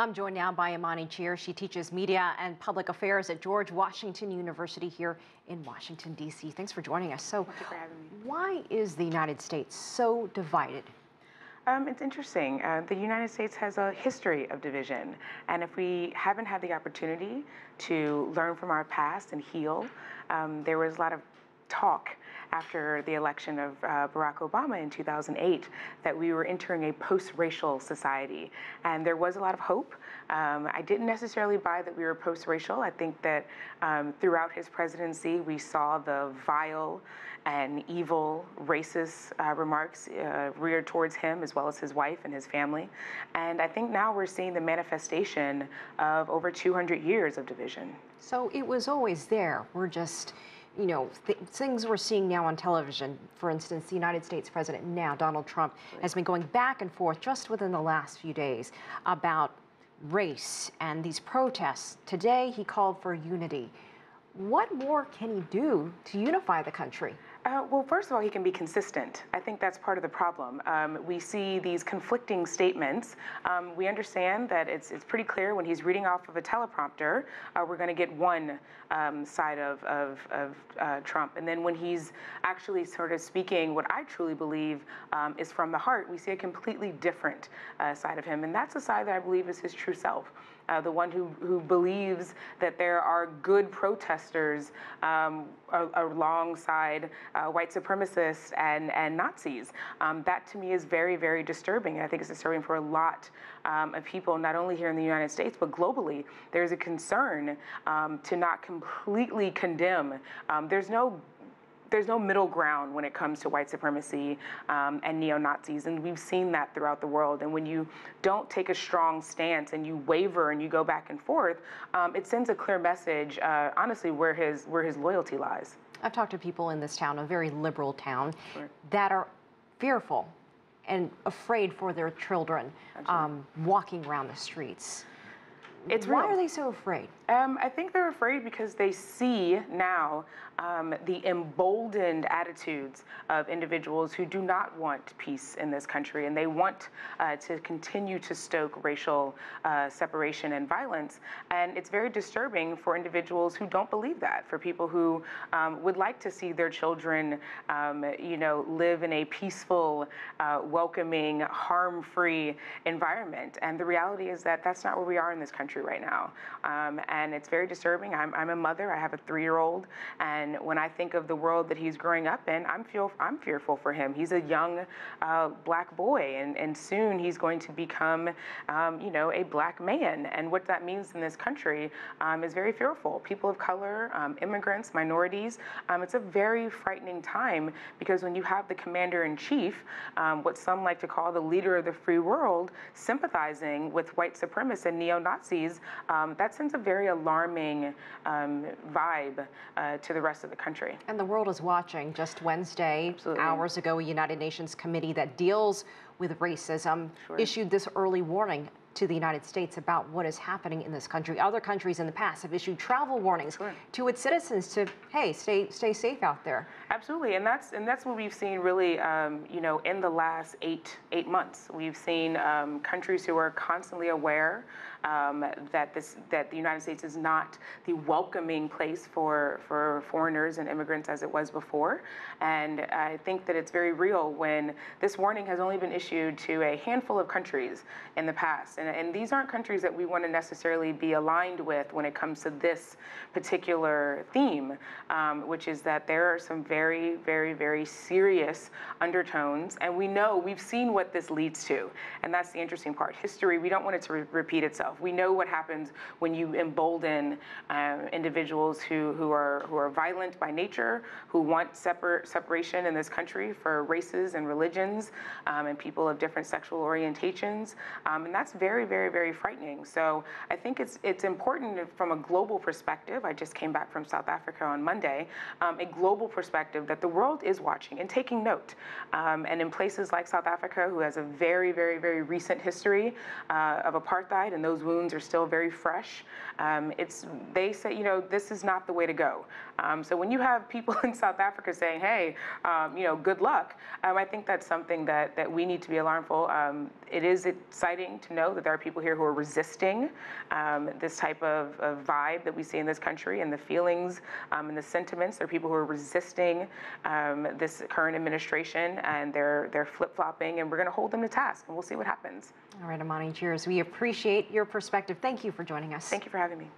I'm joined now by Imani Cheers. She teaches media and public affairs at George Washington University here in Washington, D.C. Thanks for joining us. So, Thank you for having me. Why is the United States so divided? It's interesting. The United States has a history of division, and if we haven't had the opportunity to learn from our past and heal, there was a lot of talk after the election of Barack Obama in 2008 that we were entering a post-racial society, and there was a lot of hope. I didn't necessarily buy that we were post-racial. I think that throughout his presidency, we saw the vile and evil racist remarks reared towards him as well as his wife and his family. And I think now we're seeing the manifestation of over 200 years of division. So it was always there. We're just, you know, things we're seeing now on television. For instance, the United States president now, Donald Trump, has been going back and forth just within the last few days about race and these protests. Today, he called for unity. What more can he do to unify the country? Well, first of all, he can be consistent. I think that's part of the problem. We see these conflicting statements. We understand that it's pretty clear when he's reading off of a teleprompter, we're going to get one side of Trump. And then when he's actually sort of speaking what I truly believe is from the heart, we see a completely different side of him. And that's the side that I believe is his true self. The one who believes that there are good protesters alongside white supremacists and Nazis. That to me is very, very disturbing. And I think it's disturbing for a lot of people, not only here in the United States, but globally. There's a concern to not completely condemn. There's no middle ground when it comes to white supremacy and neo-Nazis, and we've seen that throughout the world. And when you don't take a strong stance and you waver and you go back and forth, it sends a clear message, honestly, where his loyalty lies. I've talked to people in this town, a very liberal town, that are fearful and afraid for their children walking around the streets. Why are they so afraid? I think they're afraid because they see now the emboldened attitudes of individuals who do not want peace in this country, and they want to continue to stoke racial separation and violence. And it's very disturbing for individuals who don't believe that, for people who would like to see their children, live in a peaceful, welcoming, harm-free environment. And the reality is that that's not where we are in this country right now. And it's very disturbing. I'm a mother. I have a 3-year-old. And when I think of the world that he's growing up in, I'm fearful for him. He's a young black boy, and soon he's going to become, a black man. And what that means in this country is very fearful. People of color, immigrants, minorities, it's a very frightening time, because when you have the commander-in-chief, what some like to call the leader of the free world, sympathizing with white supremacists and neo-Nazis, that sends a very alarming vibe to the rest of the country. And the world is watching. Just Wednesday, hours ago, a United Nations committee that deals with racism issued this early warning to the United States about what is happening in this country. Other countries in the past have issued travel warnings to its citizens to, hey, stay safe out there. Absolutely, and that's what we've seen really, in the last eight months. We've seen countries who are constantly aware that the United States is not the welcoming place for foreigners and immigrants as it was before. And I think that it's very real when this warning has only been issued to a handful of countries in the past. And these aren't countries that we want to necessarily be aligned with when it comes to this particular theme, which is that there are some very, very, very serious undertones. And we've seen what this leads to. And that's the interesting part. History, we don't want it to repeat itself. We know what happens when you embolden individuals who are violent by nature, who want separation in this country for races and religions and people of different sexual orientations. And that's very, very, very frightening. So I think it's important from a global perspective. I just came back from South Africa on Monday. A global perspective that the world is watching and taking note. And in places like South Africa, who has a very, very, very recent history of apartheid, and those wounds are still very fresh, they say, this is not the way to go. So when you have people in South Africa saying, hey, good luck, I think that's something that we need to be alarmed for. It is exciting to know that there are people here who are resisting this type of vibe that we see in this country and the feelings and the sentiments. There are people who are resisting this current administration, and they're flip-flopping, and we're going to hold them to task, and we'll see what happens. All right, Imani Cheers, we appreciate your perspective. Thank you for joining us. Thank you for having me.